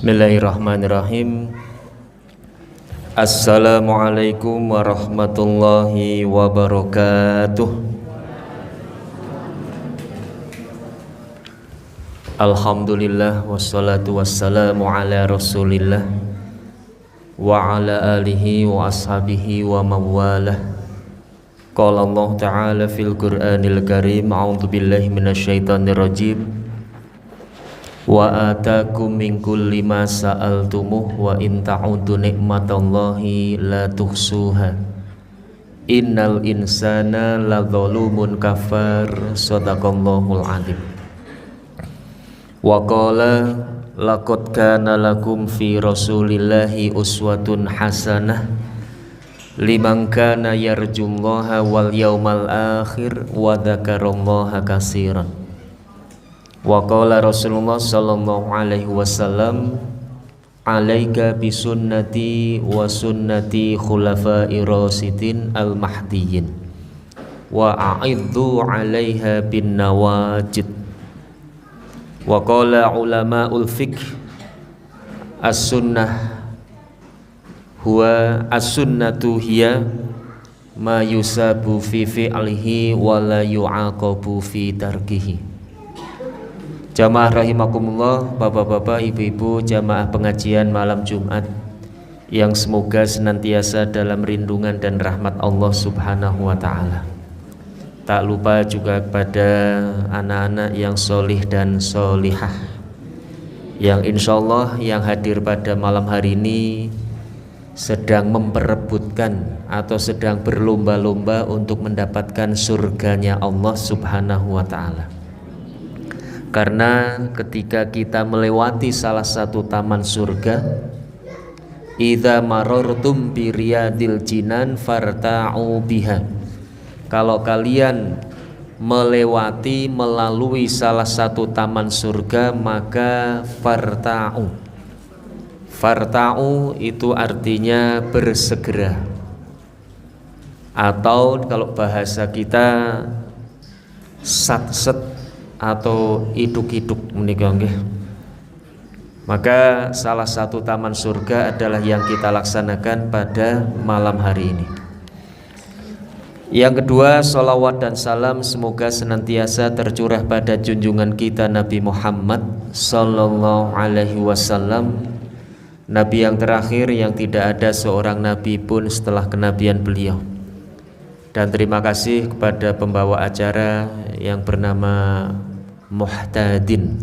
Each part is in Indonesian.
Bismillahirrahmanirrahim. Assalamualaikum warahmatullahi wabarakatuh. Alhamdulillah wassalatu wassalamu ala rasulillah wa ala alihi wa ashabihi wa mawalah. Qala Allah ta'ala fil Qur'anil Karim, a'udzu billahi minasyaitonir rajim. Wa atakum min kulli ma sa'altumuh wa in ta'uddu ni'matallahi la tuhsuha innal insana ladzalumun kafar. Shadaqallahul adzim. Wa qala laqad kana lakum fi rasulillahi uswatun hasanah liman kana yarjullaha wal yawmal akhir wa dzakarallaha katsiran. Wa qala Rasulullah sallallahu alaihi wasallam, alaika bisunnati wa sunnati khulafai rasidin al-mahdiyyin wa a'iddu 'alaiha bin nawajid. Wa qala ulama'ul fiqh, as-sunnah huwa as-sunnatu hiya ma yusabu fi fi'lihi wa la yu'aqabu fi tarkihi. Jamaah rahimakumullah, bapak-bapak, ibu-ibu, jamaah pengajian malam Jumat yang semoga senantiasa dalam rindungan dan rahmat Allah subhanahu wa ta'ala. Tak lupa juga kepada anak-anak yang solih dan solihah yang insyaallah yang hadir pada malam hari ini sedang memperebutkan atau sedang berlomba-lomba untuk mendapatkan surganya Allah subhanahu wa ta'ala. Karena ketika kita melewati salah satu taman surga, idza marartum bi riyadil jinan farta'u biha, kalau kalian melewati melalui salah satu taman surga maka farta'u. Farta'u itu artinya bersegera, atau kalau bahasa kita sat-set atau iduk-iduk menika nggih. Maka salah satu taman surga adalah yang kita laksanakan pada malam hari ini. Yang kedua, salawat dan salam semoga senantiasa tercurah pada junjungan kita Nabi Muhammad sallallahu alaihi wasallam, Nabi yang terakhir yang tidak ada seorang nabi pun setelah kenabian beliau. Dan terima kasih kepada pembawa acara yang bernama Muhtadin.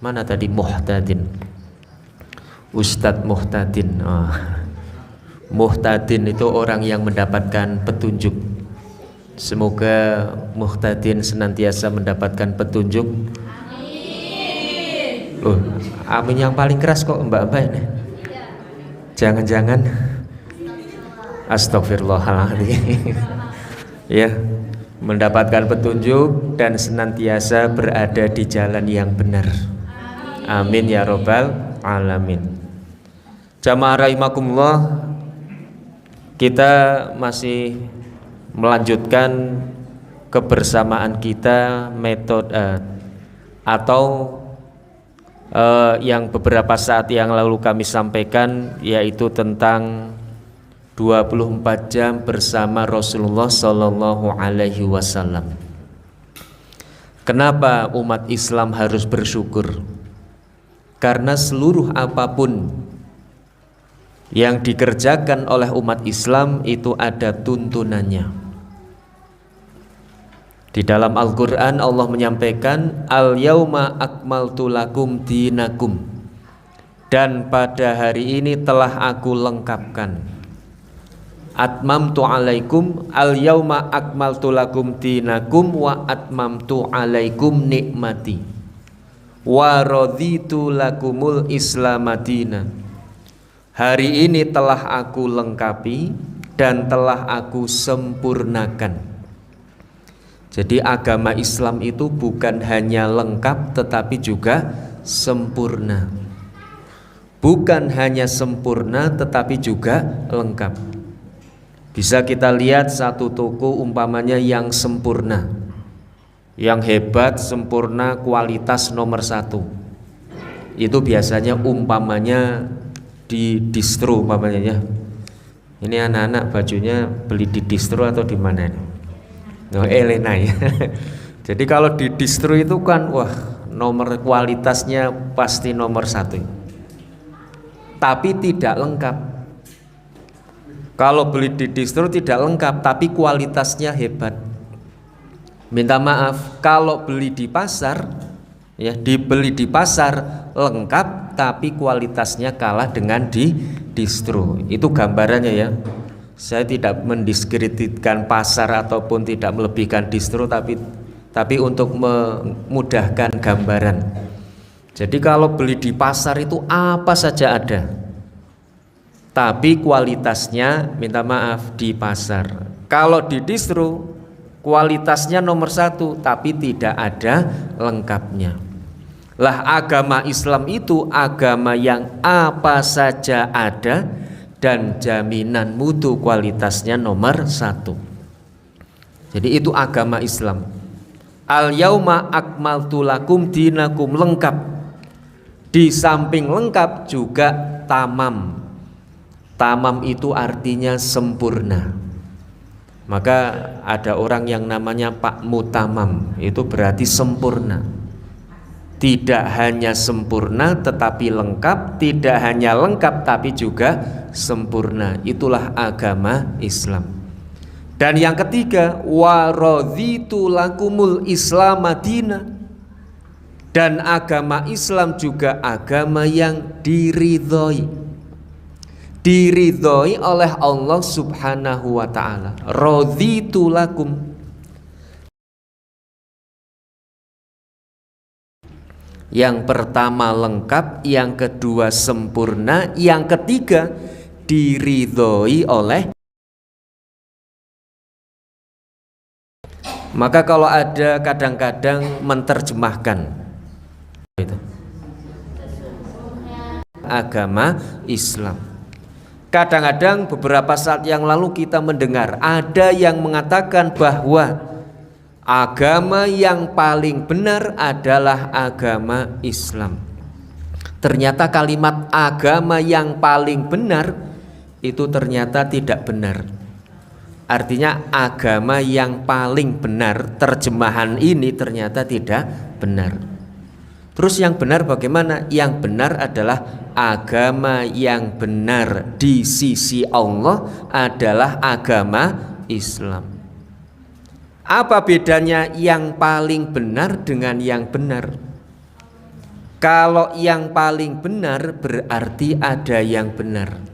Mana tadi Muhtadin? Ustadz Muhtadin. Muhtadin itu orang yang mendapatkan petunjuk. Semoga Muhtadin senantiasa mendapatkan petunjuk. Amin. Amin yang paling keras kok mbak-mbak ini. Jangan-jangan astagfirullahaladzim. Ya, mendapatkan petunjuk dan senantiasa berada di jalan yang benar. Amin ya robbal alamin. Jamaah rahimakumullah, kita masih melanjutkan kebersamaan kita metode atau yang beberapa saat yang lalu kami sampaikan, yaitu tentang 24 jam bersama Rasulullah sallallahu alaihi wasallam. Kenapa umat Islam harus bersyukur? Karena seluruh apapun yang dikerjakan oleh umat Islam itu ada tuntunannya. Di dalam Al-Qur'an Allah menyampaikan, al-yauma akmaltu lakum dinakum, dan pada hari ini telah aku lengkapkan. Atmamtu alaikum, al-yauma akmaltu lakum dinakum wa atmamtu alaikum nikmati wa raditu lakumul islamadina. Hari ini telah aku lengkapi dan telah aku sempurnakan. Jadi agama Islam itu bukan hanya lengkap tetapi juga sempurna. Bukan hanya sempurna tetapi juga lengkap. Bisa kita lihat satu toko umpamanya yang sempurna, yang hebat, sempurna, kualitas nomor 1. Itu biasanya umpamanya di distro umpamanya ya. Ini anak-anak bajunya beli di distro atau di mana ini? Oh, Elena ya. Jadi kalau di distro itu kan wah, nomor kualitasnya pasti nomor 1. Tapi tidak lengkap. Kalau beli di distro tidak lengkap tapi kualitasnya hebat. Minta maaf, kalau beli di pasar ya, dibeli di pasar lengkap tapi kualitasnya kalah dengan di distro. Itu gambarannya ya. Saya tidak mendiskreditkan pasar ataupun tidak melebihkan distro, tapi untuk memudahkan gambaran. Jadi kalau beli di pasar itu apa saja ada, tapi kualitasnya minta maaf di pasar. Kalau di distro kualitasnya nomor 1 tapi tidak ada lengkapnya. Lah agama Islam itu agama yang apa saja ada dan jaminan mutu kualitasnya nomor 1. Jadi itu agama Islam. Al yauma akmaltu lakum dinakum, lengkap. Di samping lengkap juga tamam. Tamam itu artinya sempurna. Maka ada orang yang namanya Pak Mutamam, itu berarti sempurna. Tidak hanya sempurna tetapi lengkap, tidak hanya lengkap tapi juga sempurna. Itulah agama Islam. Dan yang ketiga, wa raditu lakumul Islam madina. Dan agama Islam juga agama yang diridhoi. Diridhoi oleh Allah Subhanahu wa taala. Raditu lakum. Yang pertama lengkap, yang kedua sempurna, yang ketiga diridhoi oleh. Maka kalau ada kadang-kadang menerjemahkan itu agama Islam. Kadang-kadang beberapa saat yang lalu kita mendengar ada yang mengatakan bahwa agama yang paling benar adalah agama Islam. Ternyata kalimat agama yang paling benar itu ternyata tidak benar. Artinya agama yang paling benar, terjemahan ini ternyata tidak benar. Terus yang benar bagaimana? Yang benar adalah agama yang benar di sisi Allah adalah agama Islam. Apa bedanya yang paling benar dengan yang benar? Kalau yang paling benar berarti ada yang benar.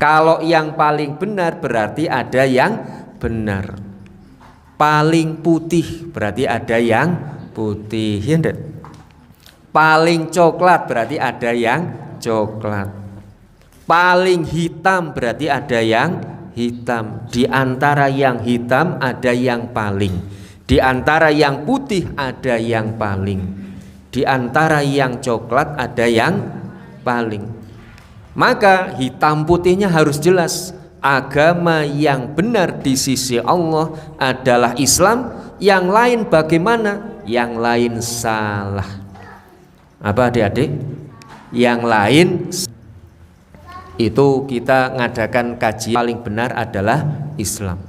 Kalau yang paling benar berarti ada yang benar. Paling putih berarti ada yang putih. Paling coklat berarti ada yang coklat. Paling hitam berarti ada yang hitam. Di antara yang hitam ada yang paling. Di antara yang putih ada yang paling. Di antara yang coklat ada yang paling. Maka hitam putihnya harus jelas. Agama yang benar di sisi Allah adalah Islam. Yang lain bagaimana? Yang lain salah. Apa adik-adik? Yang lain itu kita ngadakan kajian, paling benar adalah Islam.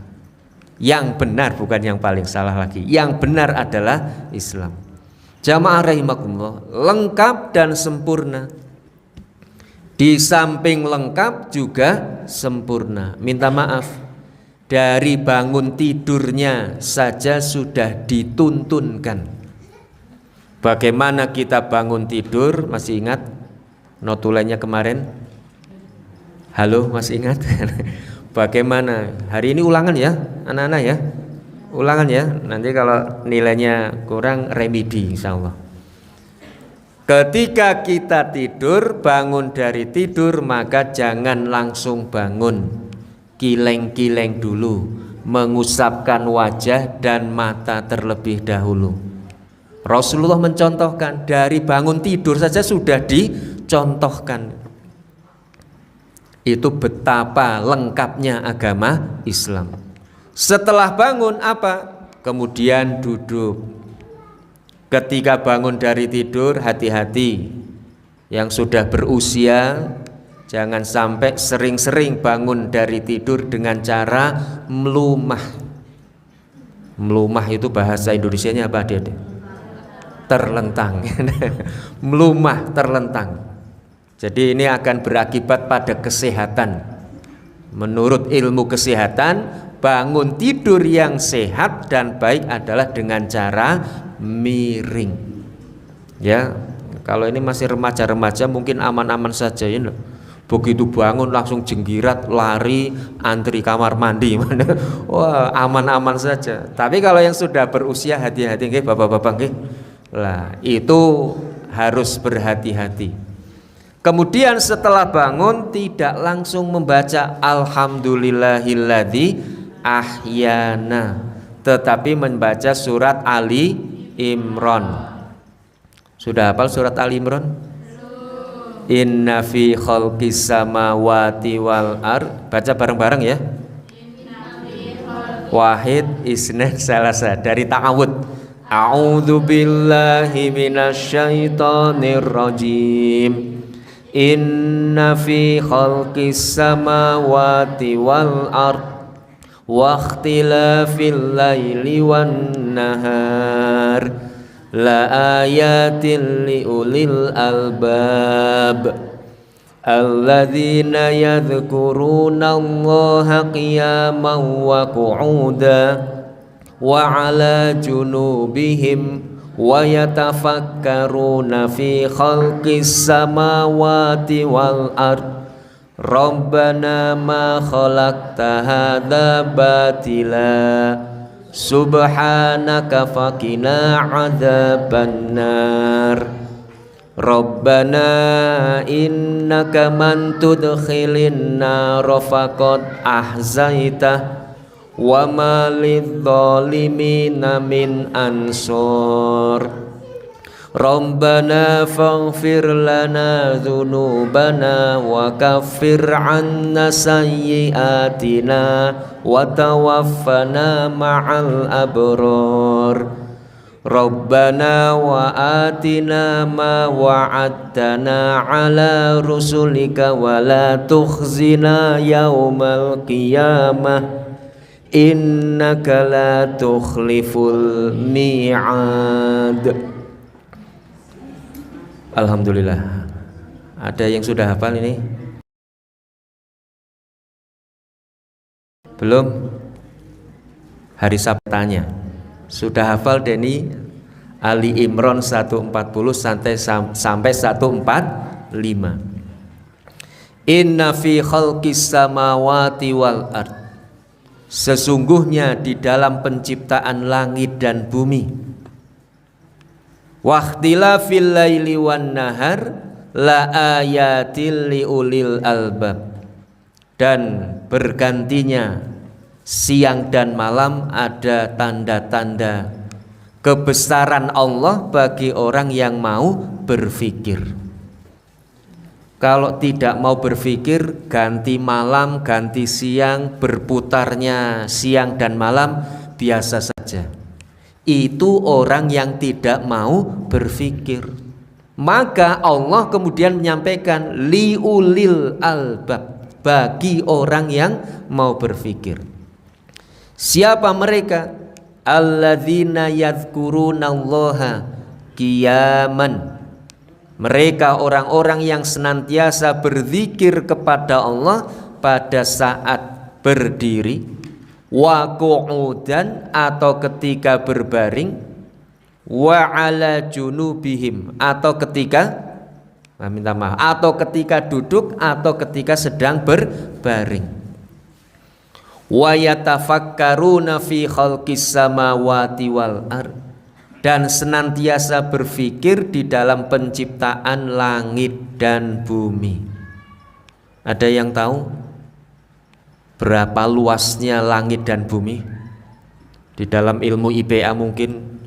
Yang benar, bukan yang paling salah lagi. Yang benar adalah Islam. Jamaah rahimakumullah, lengkap dan sempurna. Di samping lengkap juga sempurna. Minta maaf, dari bangun tidurnya saja sudah dituntunkan. Bagaimana kita bangun tidur? Masih ingat notulennya kemarin? Halo, masih ingat? Bagaimana? Hari ini ulangan ya anak-anak ya. Ulangan ya. Nanti kalau nilainya kurang remedi insyaallah. Ketika kita tidur, bangun dari tidur, maka jangan langsung bangun. Kileng-kileng dulu, mengusapkan wajah dan mata terlebih dahulu. Rasulullah mencontohkan, dari bangun tidur saja sudah dicontohkan. Itu betapa lengkapnya agama Islam. Setelah bangun apa? Kemudian duduk. Ketika bangun dari tidur, hati-hati. Yang sudah berusia, jangan sampai sering-sering bangun dari tidur dengan cara melumah. Melumah itu bahasa Indonesianya apa dia? Terlentang. Melumah, terlentang. Jadi ini akan berakibat pada kesehatan. Menurut ilmu kesehatan, bangun tidur yang sehat dan baik adalah dengan cara miring. Ya, kalau ini masih remaja-remaja mungkin aman-aman saja ya. Begitu bangun langsung jenggirat, lari, antri kamar mandi. Wah, aman-aman saja. Tapi kalau yang sudah berusia, hati-hati nggih bapak-bapak nggih. Lah, itu harus berhati-hati. Kemudian setelah bangun tidak langsung membaca alhamdulillahilladzi ahyana, tetapi membaca surat Ali Imran. Sudah hafal surat Ali Imran? Inna fi khalqis samawati wal ard. Baca bareng-bareng ya. Wahid isnan salasa, dari ta'awud. A'udzu billahi minasyaitonir rajim. Inna fi khalqis samawati wal ard wa ikhtilafil laili wan nahar la ayatin li ulil albab alladzina yadhkuruna Allaha qiyaman wa qu'udan wa ala junubihim wa yatafakkaruna fi khalqis samawati wal ard Rabbana ma khalaqta hadza batila subhanaka faqina adzabannar Rabbana innaka man tudkhilin nar faqad ahzaitah wa ma lidzalimina min ansor Rabbana faghfir lana dzunubana wa kaffir 'anna sayyi'atina wa tawaffana ma'al abrar Rabbana wa atina ma wa'adtana 'ala rusulika wa la tukhzina yaumal qiyamah innaka la tukhliful mi'ad. Alhamdulillah. Ada yang sudah hafal ini? Belum? Hari Sabtu tanya. Sudah hafal Denny Ali Imran 140 sampai 145. Inna fi khalqis samawati wal ard. Sesungguhnya di dalam penciptaan langit dan bumi. Waqtilafil laili wan nahar la ayatil liulil albab. Dan bergantinya siang dan malam ada tanda-tanda kebesaran Allah bagi orang yang mau berfikir. Kalau tidak mau berfikir, ganti malam, ganti siang, berputarnya siang dan malam biasa saja. Itu orang yang tidak mau berfikir. Maka Allah kemudian menyampaikan liulil albab, bagi orang yang mau berfikir. Siapa mereka? Alladzina yadhkurunallaha qiyaman. Mereka orang-orang yang senantiasa berzikir kepada Allah pada saat berdiri, wa qu'udan atau ketika berbaring, wa ala junubihim atau ketika atau ketika duduk atau ketika sedang berbaring. Wa yatafakkaruna fi khalqis samawati wal ard, dan senantiasa berfikir di dalam penciptaan langit dan bumi. Ada yang tahu berapa luasnya langit dan bumi? Di dalam ilmu IPA mungkin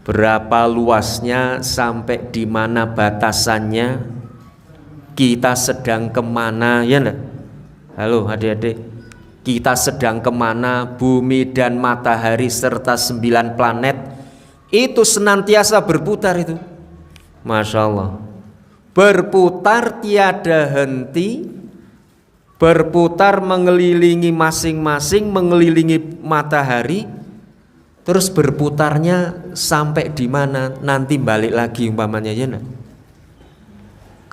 berapa luasnya, sampai di mana batasannya, kita sedang kemana, ya enggak? Halo adik-adik, kita sedang kemana, bumi dan matahari serta 9 planet itu senantiasa berputar itu. Masya Allah, berputar tiada henti, berputar mengelilingi masing-masing, mengelilingi matahari, terus berputarnya sampai di mana nanti balik lagi umpamanya ya.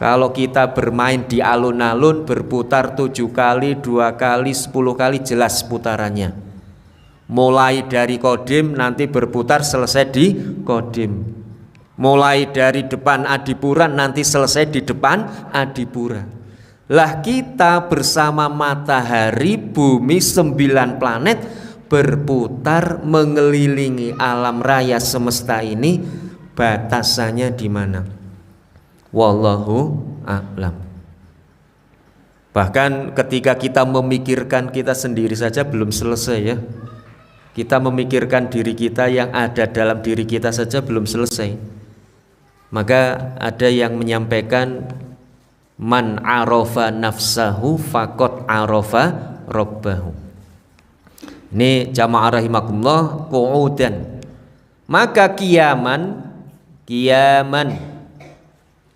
Kalau kita bermain di alun-alun berputar 7 kali, 2 kali, 10 kali jelas putarannya. Mulai dari Kodim nanti berputar selesai di Kodim. Mulai dari depan Adipura nanti selesai di depan Adipura. Lah kita bersama matahari, bumi, 9 planet berputar mengelilingi alam raya semesta ini, batasannya di mana? Wallahu a'lam. Bahkan ketika kita memikirkan kita sendiri saja belum selesai ya. Kita memikirkan diri kita, yang ada dalam diri kita saja belum selesai. Maka ada yang menyampaikan man arafa nafsahu faqad arafa rabbahu. Ini jamaah rahimakumullah, qu'udan. Maka kiaman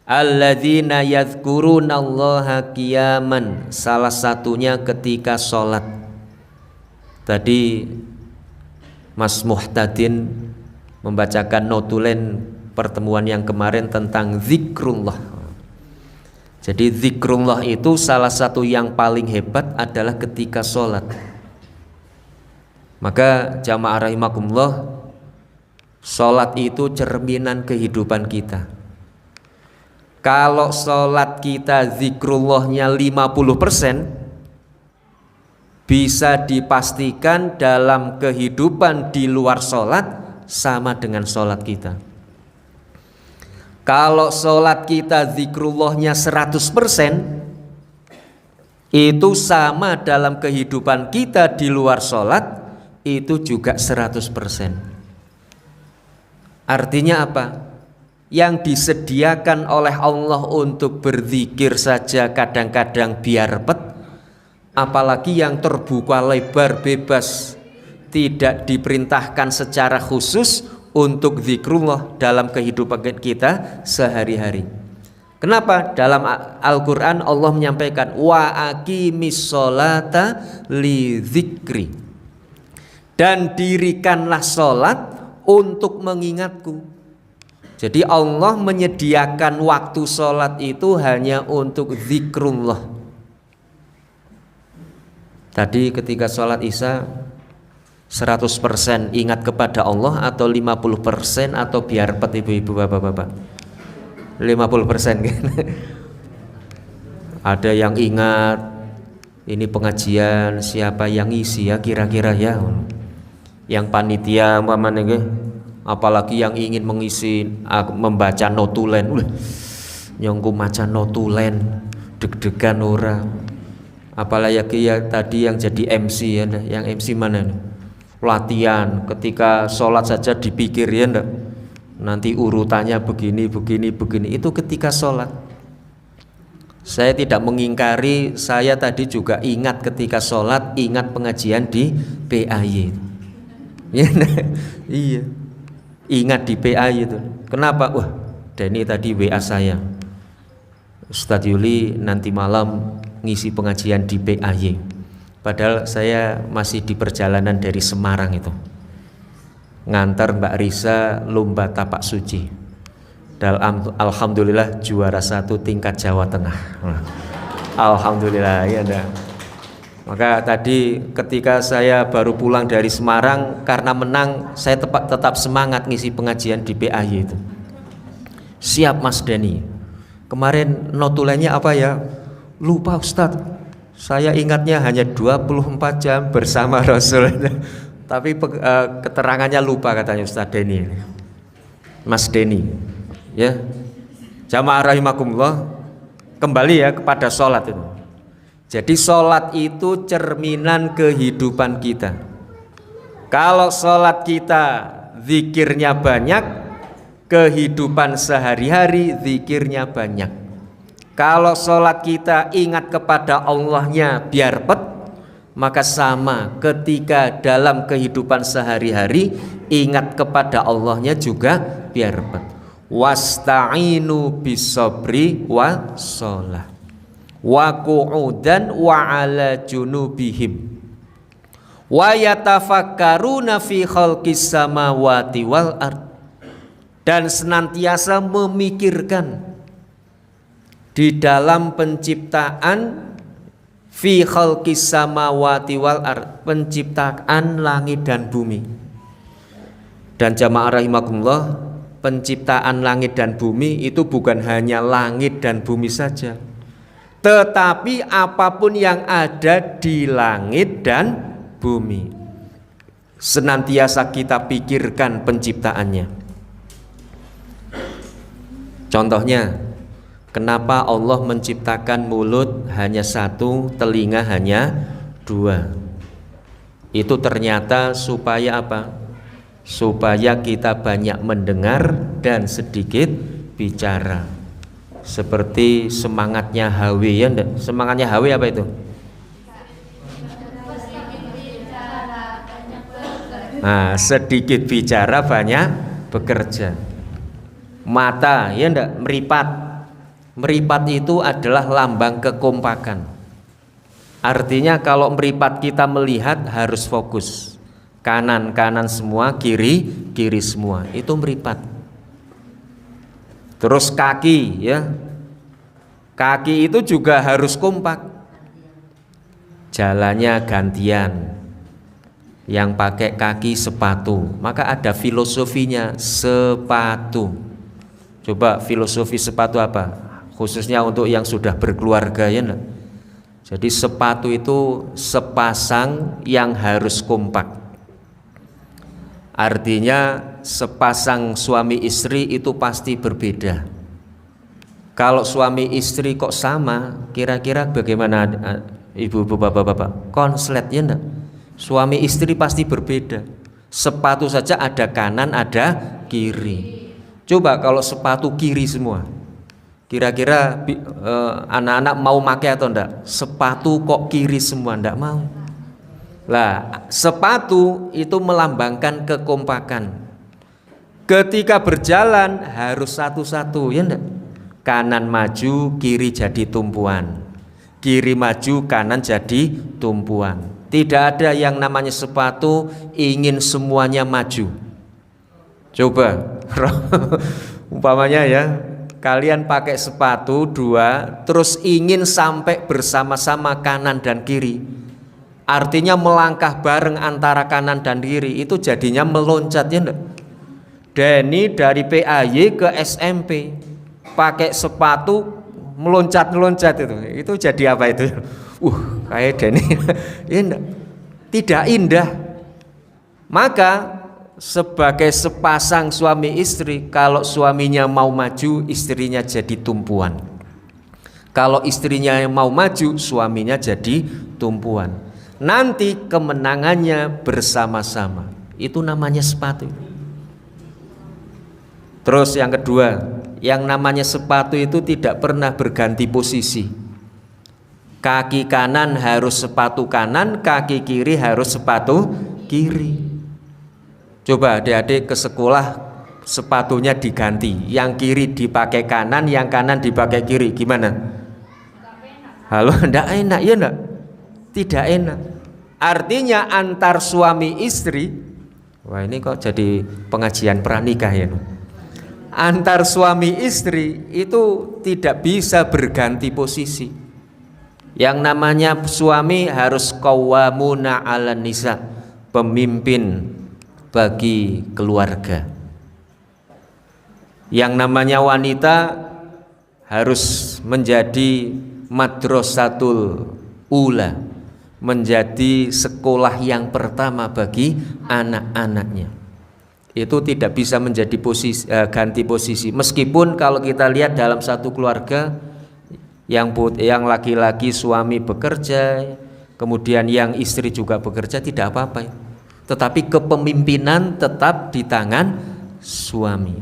alladzina yadhkurunallaha qiyaman, salah satunya ketika sholat. Tadi Mas Muhtadin membacakan notulen pertemuan yang kemarin tentang zikrullah. Jadi zikrullah itu salah satu yang paling hebat adalah ketika sholat. Maka jamaah rahimakumullah, sholat itu cerminan kehidupan kita. Kalau sholat kita zikrullahnya 50%, bisa dipastikan dalam kehidupan di luar sholat sama dengan sholat kita. Kalau sholat kita zikrullahnya 100%, itu sama dalam kehidupan kita di luar sholat, itu juga 100%. Artinya apa? Yang disediakan oleh Allah untuk berzikir saja kadang-kadang biar repet, apalagi yang terbuka lebar bebas, tidak diperintahkan secara khusus untuk zikrullah dalam kehidupan kita sehari-hari. Kenapa? Dalam Al-Quran Allah menyampaikan wa aqimis sholata li dzikri, dan dirikanlah sholat untuk mengingatku. Jadi Allah menyediakan waktu sholat itu hanya untuk zikrullah. Tadi ketika sholat isya 100% ingat kepada Allah, atau 50% atau biar pet ibu-ibu bapak-bapak? 50% kan? Ada yang ingat ini pengajian, siapa yang isi ya kira-kira ya? Yang panitia umpamanya apalagi yang ingin mengisi membaca notulen, nyongku maca notulen deg-degan ora. Apalagi ya tadi yang jadi MC ya, yang MC mana nih? Latihan ketika sholat saja dipikir ya ndak? Nanti urutannya begini, itu ketika sholat. Saya tidak mengingkari, saya tadi juga ingat ketika sholat, ingat pengajian di PAY. Ya, iya. Ingat di PAY itu. Kenapa? Wah, Denny tadi WA saya, Ustadz Yuli nanti malam ngisi pengajian di PAY. Padahal saya masih di perjalanan dari Semarang itu, ngantar Mbak Risa lomba tapak suci. Alhamdulillah juara 1 tingkat Jawa Tengah. Alhamdulillah ya dah. Maka tadi ketika saya baru pulang dari Semarang, karena menang saya tetap semangat ngisi pengajian di PAY itu. Siap Mas Denny. Kemarin notulennya apa ya? Lupa Ustadz. Saya ingatnya hanya 24 jam bersama Rasul. Tapi keterangannya lupa katanya Ustadz Denny. Mas Denny. Ya. Jamaah rahimakumullah, kembali ya kepada sholat itu. Jadi sholat itu cerminan kehidupan kita. Kalau sholat kita zikirnya banyak, kehidupan sehari-hari zikirnya banyak. Kalau sholat kita ingat kepada Allahnya biar pet, maka sama ketika dalam kehidupan sehari-hari ingat kepada Allahnya juga biar cepat. Wasta'inu bisabri wa sholah wa qu'udan wa ala junubihim wa yatafakkaruna fi khalqis samawati wal ard, dan senantiasa memikirkan di dalam penciptaan fi khalqis samawati wal ard, penciptaan langit dan bumi. Dan jamaah rahimakumullah, penciptaan langit dan bumi itu bukan hanya langit dan bumi saja, tetapi apapun yang ada di langit dan bumi senantiasa kita pikirkan penciptaannya. Contohnya, kenapa Allah menciptakan mulut hanya satu, telinga hanya dua? Itu ternyata supaya apa? Supaya kita banyak mendengar dan sedikit bicara. Seperti semangatnya HW, ya enggak? Semangatnya HW apa itu? Nah, sedikit bicara banyak bekerja. Mata, ya enggak? Meripat. Meripat itu adalah lambang kekompakan. Artinya kalau meripat kita melihat harus fokus. Kanan semua, kiri semua. Itu meripat. Terus kaki, ya. Kaki itu juga harus kompak. Jalannya gantian. Yang pakai kaki sepatu, maka ada filosofinya sepatu. Coba filosofi sepatu apa? Khususnya untuk yang sudah berkeluarga, ya enggak? Jadi sepatu itu sepasang yang harus kompak. Artinya sepasang suami istri itu pasti berbeda. Kalau suami istri kok sama, kira-kira bagaimana ibu-ibu, bapak-bapak? Konslet, ya enggak? Suami istri pasti berbeda. Sepatu saja ada kanan, ada kiri. Coba kalau sepatu kiri semua, kira-kira anak-anak mau pakai atau enggak? Sepatu kok kiri semua, enggak mau. Lah, sepatu itu melambangkan kekompakan. Ketika berjalan harus satu-satu, ya enggak? Kanan maju, kiri jadi tumpuan. Kiri maju, kanan jadi tumpuan. Tidak ada yang namanya sepatu ingin semuanya maju. Coba umpamanya ya, kalian pakai sepatu dua terus ingin sampai bersama-sama kanan dan kiri, artinya melangkah bareng antara kanan dan kiri, itu jadinya meloncat, ya enggak? Denny dari PAY ke SMP pakai sepatu meloncat-meloncat, itu jadi apa itu? Kayak Denny ya enggak? Tidak indah. Maka sebagai sepasang suami istri, kalau suaminya mau maju, istrinya jadi tumpuan. Kalau istrinya yang mau maju, suaminya jadi tumpuan. Nanti kemenangannya bersama-sama. Itu namanya sepatu. Terus yang kedua, yang namanya sepatu itu tidak pernah berganti posisi. Kaki kanan harus sepatu kanan, kaki kiri harus sepatu kiri. Coba adik-adik ke sekolah sepatunya diganti, yang kiri dipakai kanan, yang kanan dipakai kiri, gimana? Halo, enggak enak, ya enggak? Tidak enak. Artinya antar suami istri, wah ini kok jadi pengajian pranikah ya? Antar suami istri itu tidak bisa berganti posisi. Yang namanya suami harus qawwamuna 'alan nisa, pemimpin bagi keluarga. Yang namanya wanita harus menjadi madrasatul ula, menjadi sekolah yang pertama bagi anak-anaknya. Itu tidak bisa menjadi ganti posisi. Meskipun kalau kita lihat dalam satu keluarga, yang laki-laki suami bekerja, kemudian yang istri juga bekerja, tidak apa-apa. Tetapi kepemimpinan tetap di tangan suami.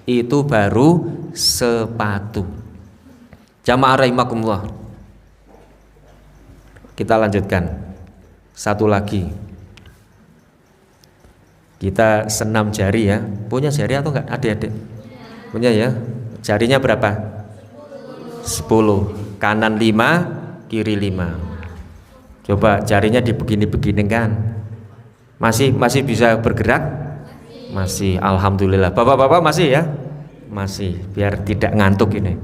Itu baru sepatu. Jamaah rahimakumullah. Kita lanjutkan. Satu lagi. Kita senam jari ya. Punya jari atau enggak adik-adik? Punya ya. Jarinya berapa? 10. Kanan 5, kiri 5. Coba jarinya dibegini-begini kan. Masih bisa bergerak? Masih. Alhamdulillah. Bapak-bapak masih ya? Masih. Biar tidak ngantuk ini.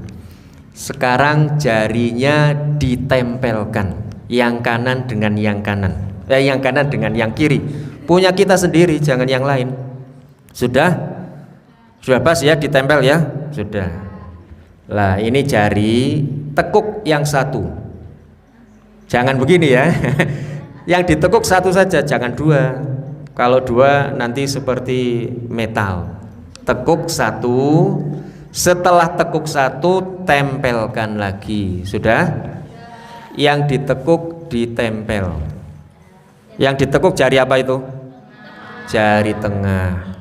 Sekarang jarinya ditempelkan, yang kanan dengan yang kanan. Yang kanan dengan yang kiri. Punya kita sendiri, jangan yang lain. Sudah? Sudah pas ya ditempel ya? Sudah. Lah ini jari, tekuk yang satu. Jangan begini ya. Yang ditekuk satu saja, jangan dua. Kalau dua nanti seperti metal. Tekuk satu, setelah tekuk satu tempelkan lagi. Sudah? Yang ditekuk ditempel. Yang ditekuk jari apa itu? Jari tengah.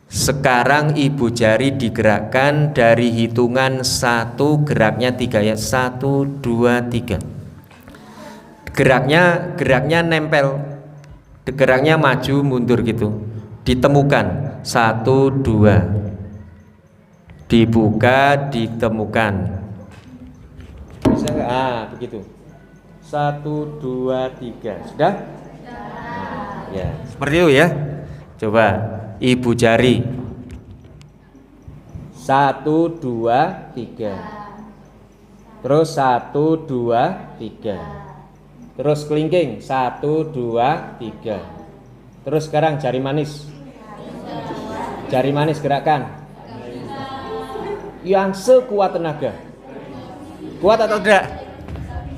Sekarang ibu jari digerakkan dari hitungan 1, geraknya 3 ya. 1, 2, 3. Geraknya nempel, geraknya maju mundur gitu. Ditemukan 1, 2, dibuka, ditemukan. Bisa nggak? Begitu. 1, 2, 3. Sudah? Ya, seperti itu ya. Coba ibu jari 1, 2, 3. Terus 1, 2, 3. Terus kelingking 1, 2, 3. Terus sekarang jari manis. Jari manis gerakkan. Yang sekuat tenaga. Kuat atau tidak?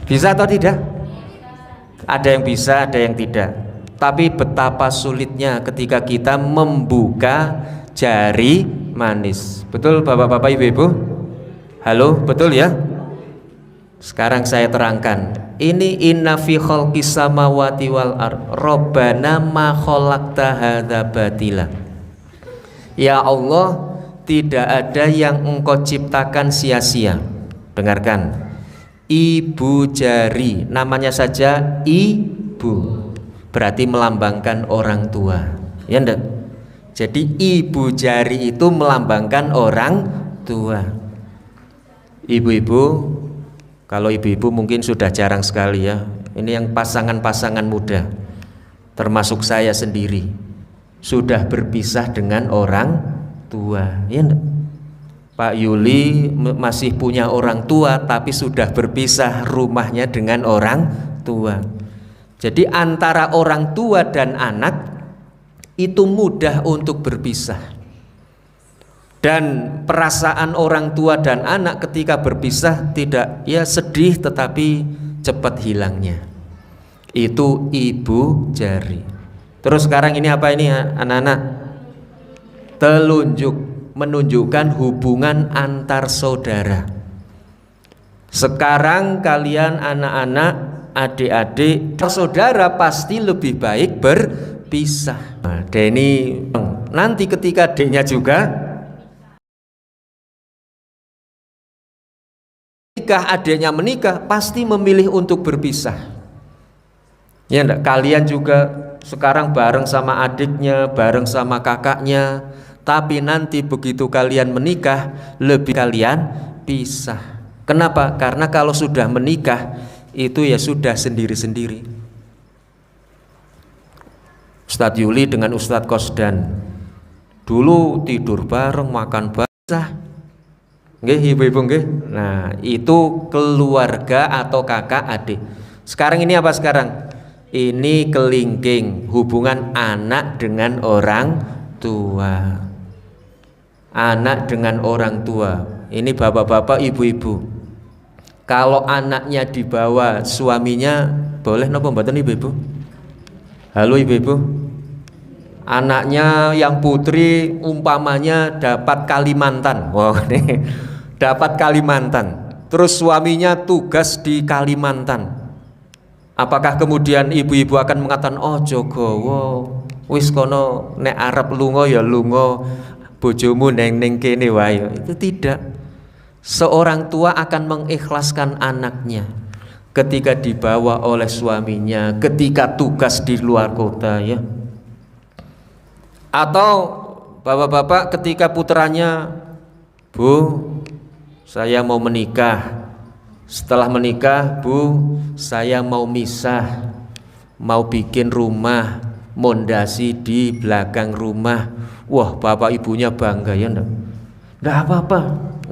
Bisa atau tidak? Ada yang bisa, ada yang tidak. Tapi betapa sulitnya ketika kita membuka jari manis. Betul bapak-bapak, ibu-ibu? Halo, betul ya? Sekarang saya terangkan. Ini inna fi khalqis samawati wal ard Rabbana ma khalaqta hadza batila. Ya Allah, tidak ada yang Engkau ciptakan sia-sia. Dengarkan. Ibu jari, namanya saja ibu, berarti melambangkan orang tua. Ya enggak? Jadi ibu jari itu melambangkan orang tua. Ibu-ibu, kalau ibu-ibu mungkin sudah jarang sekali ya. Ini yang pasangan-pasangan muda, termasuk saya sendiri, sudah berpisah dengan orang tua. Ya enggak? Pak Yuli masih punya orang tua, tapi sudah berpisah rumahnya dengan orang tua. Jadi antara orang tua dan anak itu mudah untuk berpisah. Dan perasaan orang tua dan anak ketika berpisah tidak ya sedih, tetapi cepat hilangnya. Itu ibu jari. Terus sekarang ini apa ini anak-anak? Telunjuk, menunjukkan hubungan antar saudara. Sekarang kalian anak-anak, adik-adik, saudara pasti lebih baik berpisah. Nah, Denny nanti ketika adiknya juga adiknya menikah, pasti memilih untuk berpisah. Ya enggak? Kalian juga sekarang bareng sama adiknya, bareng sama kakaknya, tapi nanti begitu kalian menikah, lebih kalian pisah. Kenapa? Karena kalau sudah menikah itu ya sudah sendiri-sendiri. Ustadz Yuli dengan Ustadz Kosdan dulu tidur bareng, makan bareng. Nggih, ibu-ibu nggih. Nah, itu keluarga atau kakak adik. Sekarang ini apa sekarang? Ini kelingking, hubungan anak dengan orang tua. Anak dengan orang tua. Ini bapak-bapak, ibu-ibu. Kalau anaknya dibawa suaminya, boleh nopo mboten ibu-ibu? Halo ibu-ibu. Anaknya yang putri umpamanya dapat Kalimantan. Wow, nih. Dapat Kalimantan. Terus suaminya tugas di Kalimantan. Apakah kemudian ibu-ibu akan mengatakan, "Oh Jogowo, wis kono nek arep lunga ya lunga, bojomu neng kene wae." Itu tidak. Seorang tua akan mengikhlaskan anaknya ketika dibawa oleh suaminya, ketika tugas di luar kota ya. Atau bapak-bapak ketika putranya, Bu, saya mau menikah. Setelah menikah, Bu, saya mau misah, mau bikin rumah, mondasi di belakang rumah. Wah, bapak ibunya bangga ya enggak? Enggak apa-apa,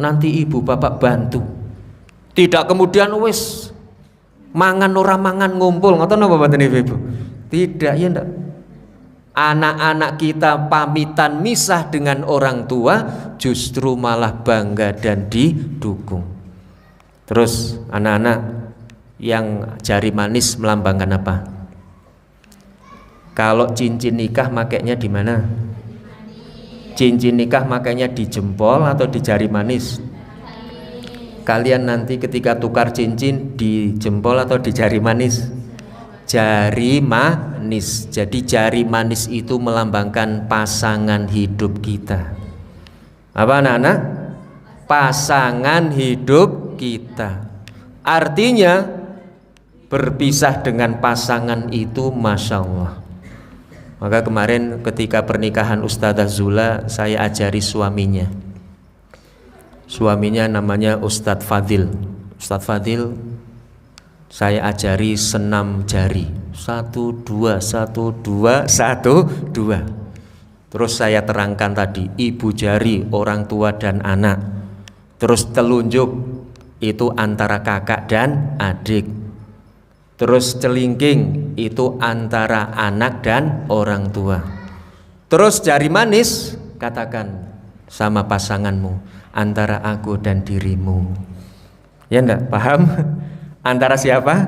nanti ibu bapak bantu. Tidak kemudian wis mangan ora mangan ngumpul, ngoten napa mboten Ibu? Tidak ya enggak. Anak-anak kita pamitan misah dengan orang tua justru malah bangga dan didukung. Terus anak-anak yang jari manis melambangkan apa? Kalau cincin nikah makainya di mana? Cincin nikah makainya di jempol atau di jari manis? Kalian nanti ketika tukar cincin di jempol atau di jari manis? Jari manis. Jadi jari manis itu melambangkan pasangan hidup kita. Apa anak-anak? Pasangan hidup kita. Artinya berpisah dengan pasangan itu Masya Allah. Maka kemarin ketika pernikahan Ustadzah Zula, saya ajari suaminya. Suaminya namanya Ustadz Fadil. Ustadz Fadil saya ajari senam jari, 1, 2, 1, 2, 1, 2. Terus saya terangkan tadi ibu jari orang tua dan anak. Terus telunjuk itu antara kakak dan adik. Terus celingking itu antara anak dan orang tua. Terus jari manis katakan sama pasanganmu, antara aku dan dirimu. Ya enggak? Paham? Antara siapa?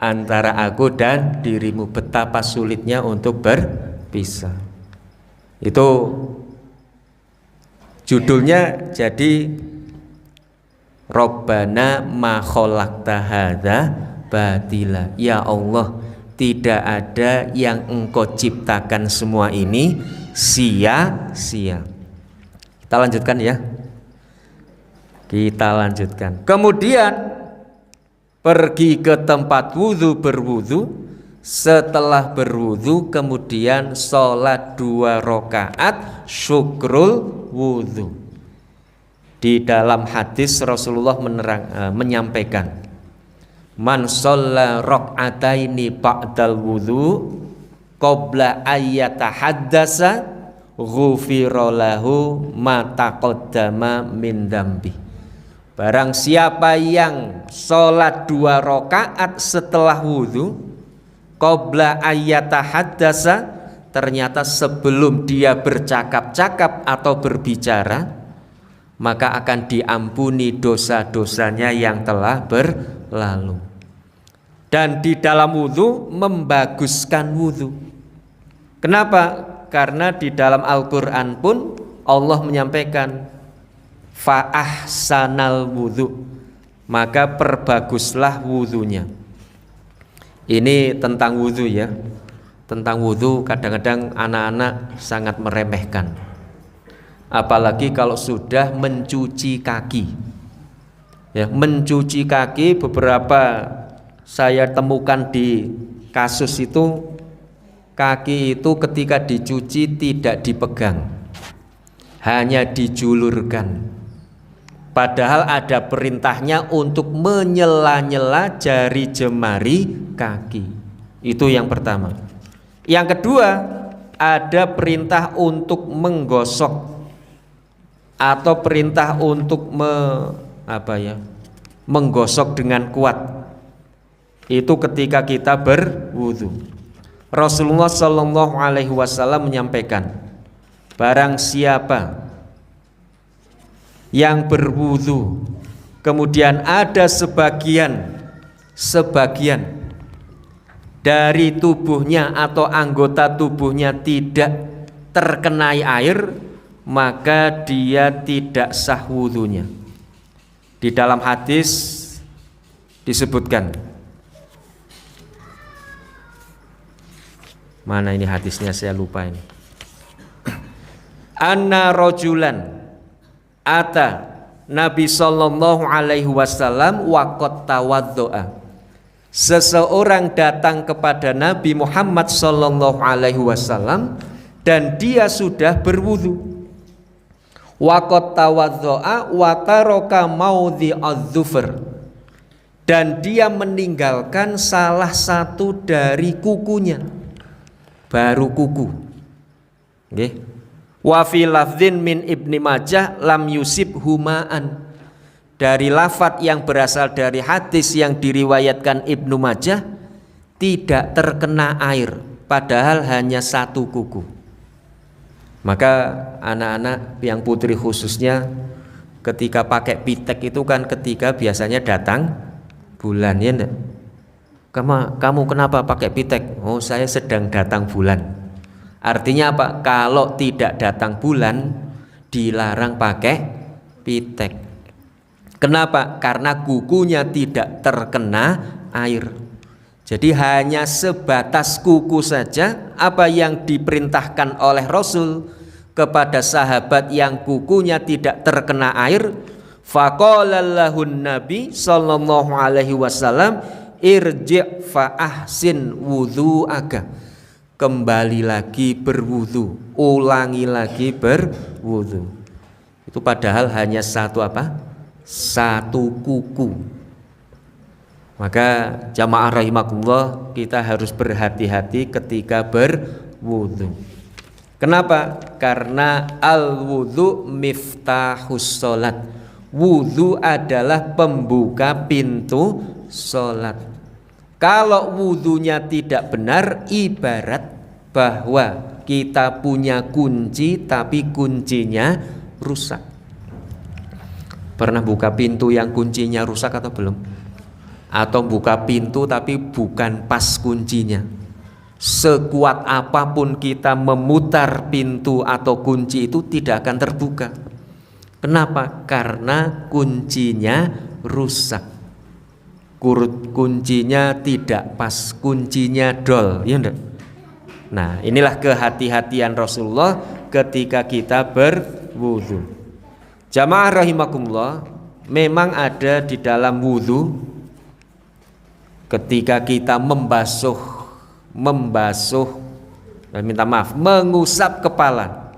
Antara aku dan dirimu. Betapa sulitnya untuk berpisah. Itu judulnya jadi Robbana ma khalaqta hadza batila. Ya Allah, tidak ada yang Engkau ciptakan semua ini sia-sia. Kita lanjutkan ya. Kita lanjutkan. Kemudian pergi ke tempat wudhu berwudhu. Setelah berwudhu kemudian sholat 2 rakaat syukrul wudhu. Di dalam hadis Rasulullah menyampaikan, man sholla rak'ataini ba'dal wudhu qabla ayyatahaddasa ghufira lahu ma taqaddama min dambi. Barang siapa yang sholat 2 rakaat setelah wudhu qabla ayyatahaddasa, ternyata sebelum dia bercakap-cakap atau berbicara, maka akan diampuni dosa-dosanya yang telah berlalu. Dan di dalam wudhu membaguskan wudhu. Kenapa? Karena di dalam Al-Quran pun Allah menyampaikan fa'ahsanal wudhu, maka perbaguslah wudhunya. Ini tentang wudhu ya. Tentang wudhu kadang-kadang anak-anak sangat meremehkan. Apalagi kalau sudah mencuci kaki. Ya, mencuci kaki beberapa saya temukan di kasus itu, kaki itu ketika dicuci tidak dipegang, hanya dijulurkan. Padahal ada perintahnya untuk menyela-nyela jari jemari kaki. Itu yang pertama. Yang kedua, ada perintah untuk menggosok atau perintah untuk menggosok dengan kuat. Itu ketika kita berwudu. Rasulullah Shallallahu Alaihi Wasallam menyampaikan, barang siapa yang berwudu kemudian ada sebagian dari tubuhnya atau anggota tubuhnya tidak terkenai air, maka dia tidak sah wudunya. Di dalam hadis disebutkan, mana ini hadisnya saya lupa ini. Anna rojulan ata Nabi Sallallahu Alaihi Wasallam waqad tawaddoa. Seseorang datang kepada Nabi Muhammad Sallallahu Alaihi Wasallam dan dia sudah berwudu. Waqad tawaddo'a wa taraka maudhi'adz-dzufr, dan dia meninggalkan salah satu dari kukunya, baru kuku. Nggih. Wa fi lafdzin min Ibni Majah lam yusib humaan, dari lafadz yang berasal dari hadis yang diriwayatkan Ibnu Majah, tidak terkena air, padahal hanya satu kuku. Maka anak-anak yang putri khususnya ketika pakai pitek itu kan ketika biasanya datang bulan, ya enggak? Kamu kenapa pakai pitek? Oh, saya sedang datang bulan. Artinya apa? Kalau tidak datang bulan dilarang pakai pitek. Kenapa? Karena kukunya tidak terkena air. Jadi hanya sebatas kuku saja apa yang diperintahkan oleh Rasul kepada sahabat yang kukunya tidak terkena air. Faqala lahun Nabi sallallahu alaihi wasallam irji' fa ahsin wudhu'aka, kembali lagi berwudu, ulangi lagi berwudu. Itu padahal hanya satu apa? Satu kuku. Maka jamaah rahimakumullah, kita harus berhati-hati ketika berwudu. Kenapa? Karena al-wudu miftahus sholat. Wudu adalah pembuka pintu sholat. Kalau wudunya tidak benar, ibarat bahwa kita punya kunci tapi kuncinya rusak. Pernah buka pintu yang kuncinya rusak atau belum? Atau buka pintu tapi bukan pas kuncinya. Sekuat apapun kita memutar pintu atau kunci itu tidak akan terbuka. Kenapa? Karena kuncinya rusak. Kuncinya tidak pas, kuncinya dol, ya enggak? Nah, inilah kehati-hatian Rasulullah ketika kita berwudu. Jamaah rahimakumullah, memang ada di dalam wudu ketika kita mengusap kepala.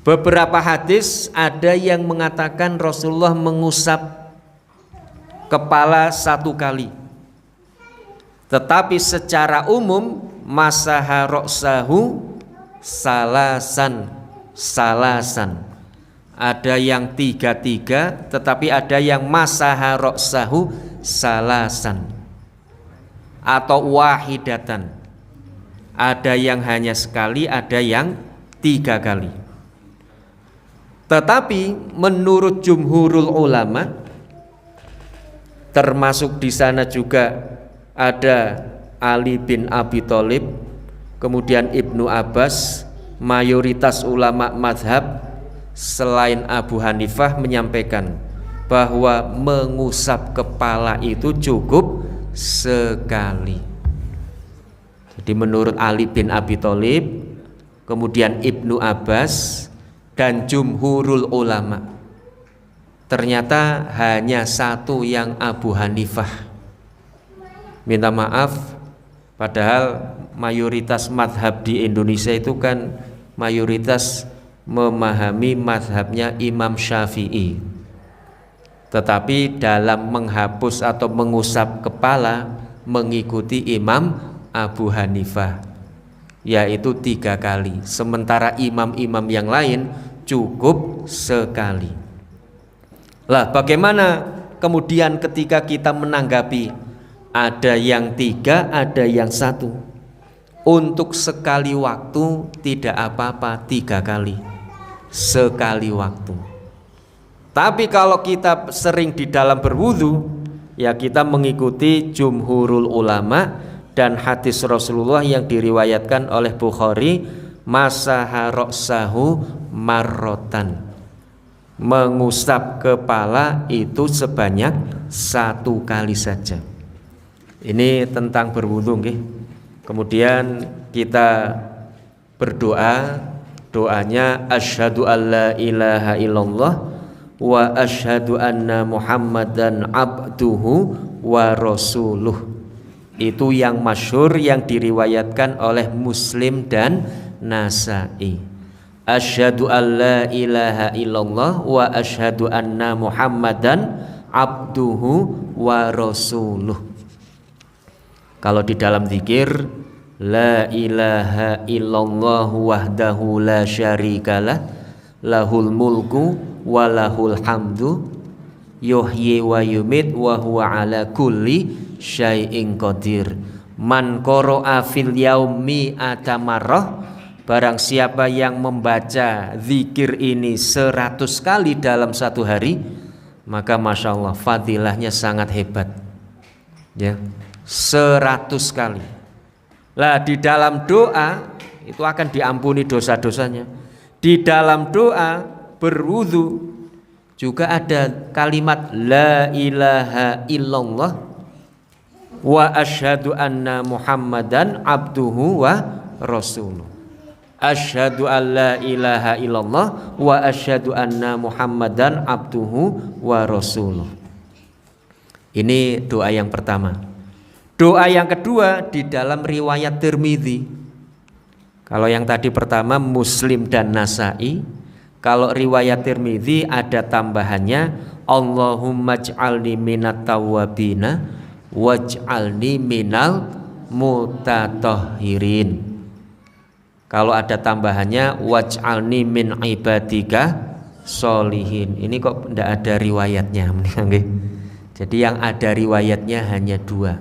Beberapa hadis ada yang mengatakan Rasulullah mengusap kepala satu kali, tetapi secara umum masaha ra'sahu salasan. Ada yang 3, tetapi ada yang masaha ra'sahu salasan atau wahidatan. Ada yang hanya sekali, ada yang 3 kali. Tetapi menurut jumhurul ulama, termasuk di sana juga ada Ali bin Abi Thalib, kemudian Ibnu Abbas, mayoritas ulama mazhab selain Abu Hanifah menyampaikan bahwa mengusap kepala itu cukup sekali. Jadi menurut Ali bin Abi Thalib, kemudian Ibnu Abbas dan jumhurul ulama, ternyata hanya satu yang Abu Hanifah. Minta maaf, padahal mayoritas mazhab di Indonesia itu kan mayoritas memahami mazhabnya Imam Syafi'i. Tetapi dalam menghapus atau mengusap kepala mengikuti Imam Abu Hanifah, yaitu 3 kali. Sementara imam-imam yang lain cukup sekali. Lah, bagaimana kemudian ketika kita menanggapi ada yang 3, ada yang 1? Untuk sekali waktu tidak apa-apa 3 kali. Sekali waktu. Tapi kalau kita sering di dalam berwudu, ya kita mengikuti jumhurul ulama dan hadis Rasulullah yang diriwayatkan oleh Bukhari, masaha ra'sahu marrotan. Mengusap kepala itu sebanyak 1 kali saja. Ini tentang berwudu, nggih. Kemudian kita berdoa, doanya asyhadu alla ilaha illallah wa asyhadu anna muhammadan abduhu wa rasuluh. Itu yang masyhur yang diriwayatkan oleh Muslim dan Nasai. Asyhadu an la ilaha illallah wa asyhadu anna Muhammadan abduhu wa rasuluh. Kalau di dalam zikir, la ilaha illallah wahdahu la syarikalah lahul mulku wa lahul hamdu yuhyi wa yumit wa huwa ala kulli syai'in qadir. Man qara'a fil yaumi atamarrah, barang siapa yang membaca zikir ini 100 kali dalam satu hari, maka Masya Allah fadilahnya sangat hebat ya, 100 kali. Lah di dalam doa itu akan diampuni dosa-dosanya. Di dalam doa berwudu juga ada kalimat la ilaha illallah wa asyhadu anna Muhammadan abduhu wa rasuluh. Asyhadu an la ilaha illallah wa asyhadu anna Muhammadan abduhu wa rasuluh. Ini doa yang pertama. Doa yang kedua di dalam riwayat Tirmidzi. Kalau yang tadi pertama Muslim dan Nasai, kalau riwayat Tirmidzi ada tambahannya Allahumma ij'alni minat tawwabina waj'alni minal mutatahhirin. Kalau ada tambahannya waj'alni min ibadika sholihin. Ini kok tidak ada riwayatnya. Jadi yang ada riwayatnya hanya dua.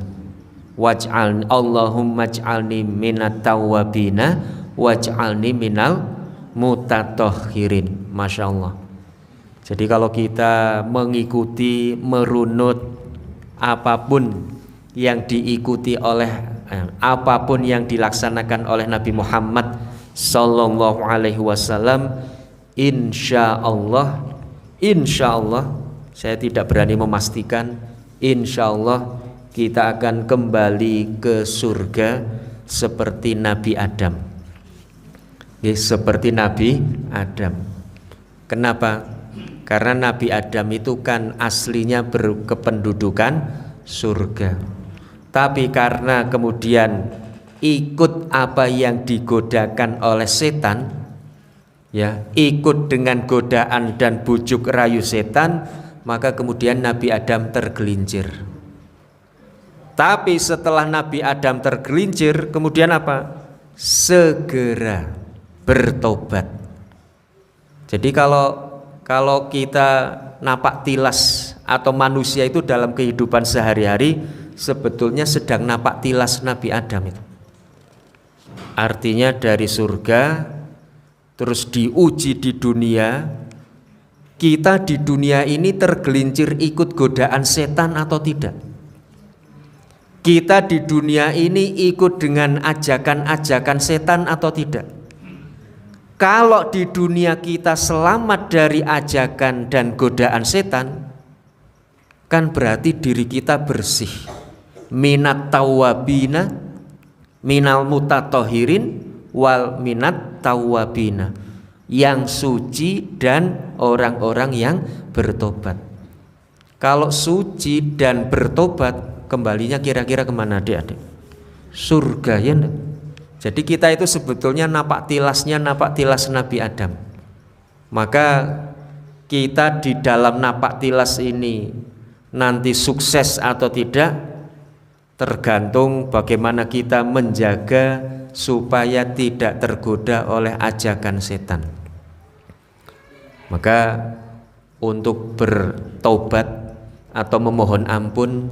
Allahumma ij'alni minat tawwabina waj'alni minal mutatahhirin. Masya Allah. Jadi kalau kita mengikuti, merunut apapun yang diikuti oleh apapun yang dilaksanakan oleh Nabi Muhammad sallallahu alaihi wasallam, insya Allah, saya tidak berani memastikan, insya Allah kita akan kembali ke surga seperti Nabi Adam. Seperti Nabi Adam. Kenapa? Karena Nabi Adam itu kan aslinya berkependudukan surga. Tapi karena kemudian ikut apa yang digodakan oleh setan, ya, ikut dengan godaan dan bujuk rayu setan, maka kemudian Nabi Adam tergelincir. Tapi setelah Nabi Adam tergelincir, kemudian apa? Segera bertobat. Jadi kalau kita napak tilas atau manusia itu dalam kehidupan sehari-hari sebetulnya sedang napak tilas Nabi Adam itu. Artinya dari surga terus diuji di dunia. Kita di dunia ini tergelincir ikut godaan setan atau tidak? Kita di dunia ini ikut dengan ajakan-ajakan setan atau tidak? Kalau di dunia kita selamat dari ajakan dan godaan setan, kan berarti diri kita bersih. Minat tawabina minal mutatahhirin wal minat tawabina, yang suci dan orang-orang yang bertobat. Kalau suci dan bertobat, kembalinya kira-kira kemana adik-adik? Surga ya. Jadi kita itu sebetulnya napak tilas Nabi Adam. Maka kita di dalam napak tilas ini nanti sukses atau tidak tergantung bagaimana kita menjaga supaya tidak tergoda oleh ajakan setan. Maka untuk bertobat atau memohon ampun,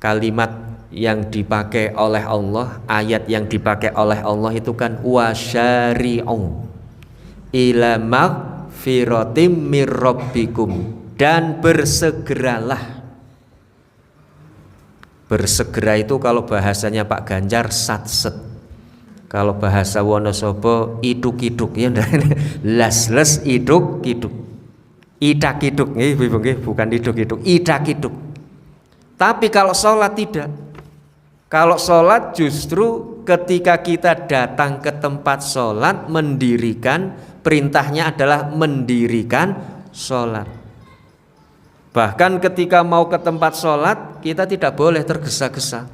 kalimat yang dipakai oleh Allah, ayat yang dipakai oleh Allah itu kan wasyari'u ila magfiratim mir rabbikum, dan bersegeralah. Bersegera itu kalau bahasanya Pak Ganjar satset, kalau bahasa Wonosobo iduk-iduk ya, las-les iduk-iduk, idak-iduk bukan iduk-iduk, idak-iduk. Tapi kalau sholat tidak. Kalau sholat justru ketika kita datang ke tempat sholat mendirikan, perintahnya adalah mendirikan sholat. Bahkan ketika mau ke tempat sholat kita tidak boleh tergesa-gesa,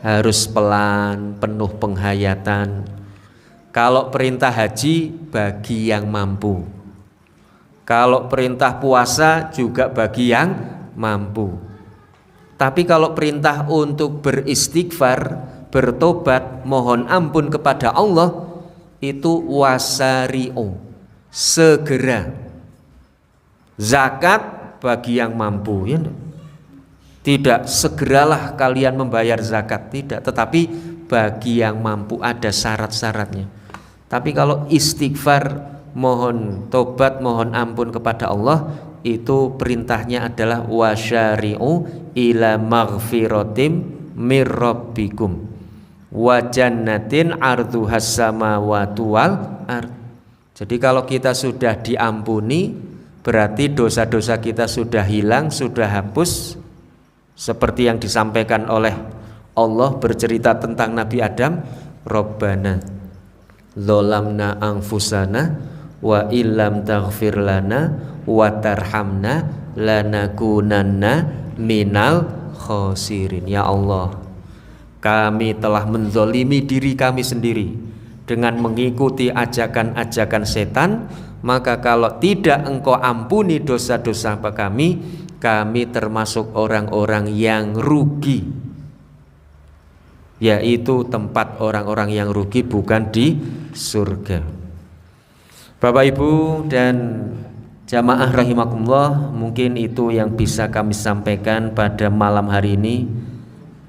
harus pelan, penuh penghayatan. Kalau perintah haji bagi yang mampu. Kalau perintah puasa juga bagi yang mampu. Tapi kalau perintah untuk beristighfar, bertobat, mohon ampun kepada Allah, itu wasari'u, segera. Zakat bagi yang mampu, ya enggak? Tidak segeralah kalian membayar zakat, tidak, tetapi bagi yang mampu ada syarat-syaratnya. Tapi kalau istighfar, mohon tobat, mohon ampun kepada Allah, itu perintahnya adalah wasyari'u ila maghfiratim mir rabbikum wa jannatin arduhas samawati wal ard. Jadi kalau kita sudah diampuni, berarti dosa-dosa kita sudah hilang, sudah hapus. Seperti yang disampaikan oleh Allah bercerita tentang Nabi Adam, Rabbana dzalamna anfusana wa illam taghfir lana wa tarhamna lanakunanna minal khosirin. Ya Allah, kami telah menzalimi diri kami sendiri dengan mengikuti ajakan-ajakan setan, maka kalau tidak Engkau ampuni dosa-dosa kami termasuk orang-orang yang rugi, yaitu tempat orang-orang yang rugi bukan di surga. Bapak Ibu dan jamaah rahimakumullah, mungkin itu yang bisa kami sampaikan pada malam hari ini.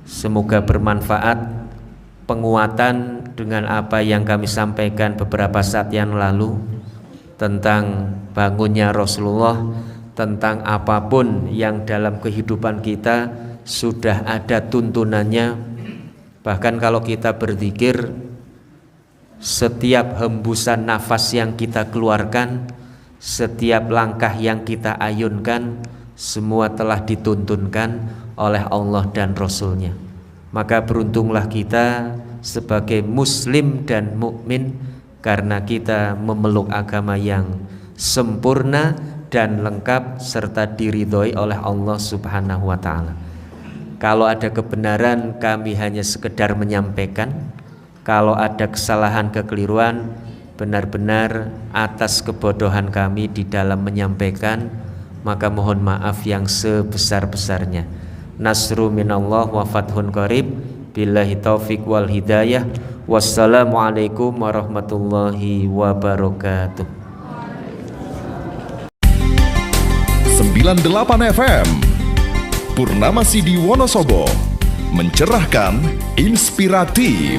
Semoga bermanfaat, penguatan dengan apa yang kami sampaikan beberapa saat yang lalu tentang bangunnya Rasulullah, tentang apapun yang dalam kehidupan kita sudah ada tuntunannya. Bahkan kalau kita berzikir, setiap hembusan nafas yang kita keluarkan, setiap langkah yang kita ayunkan, semua telah dituntunkan oleh Allah dan Rasulnya. Maka beruntunglah kita sebagai muslim dan mukmin, karena kita memeluk agama yang sempurna dan lengkap serta diridhoi oleh Allah Subhanahu wa taala. Kalau ada kebenaran, kami hanya sekedar menyampaikan. Kalau ada kesalahan, kekeliruan, benar-benar atas kebodohan kami di dalam menyampaikan, maka mohon maaf yang sebesar-besarnya. Nasru minallah wa fathun qarib. Billahi taufik wal hidayah. Wassalamualaikum warahmatullahi wabarakatuh. 98 FM Purnama Sidi Wonosobo, mencerahkan, inspiratif.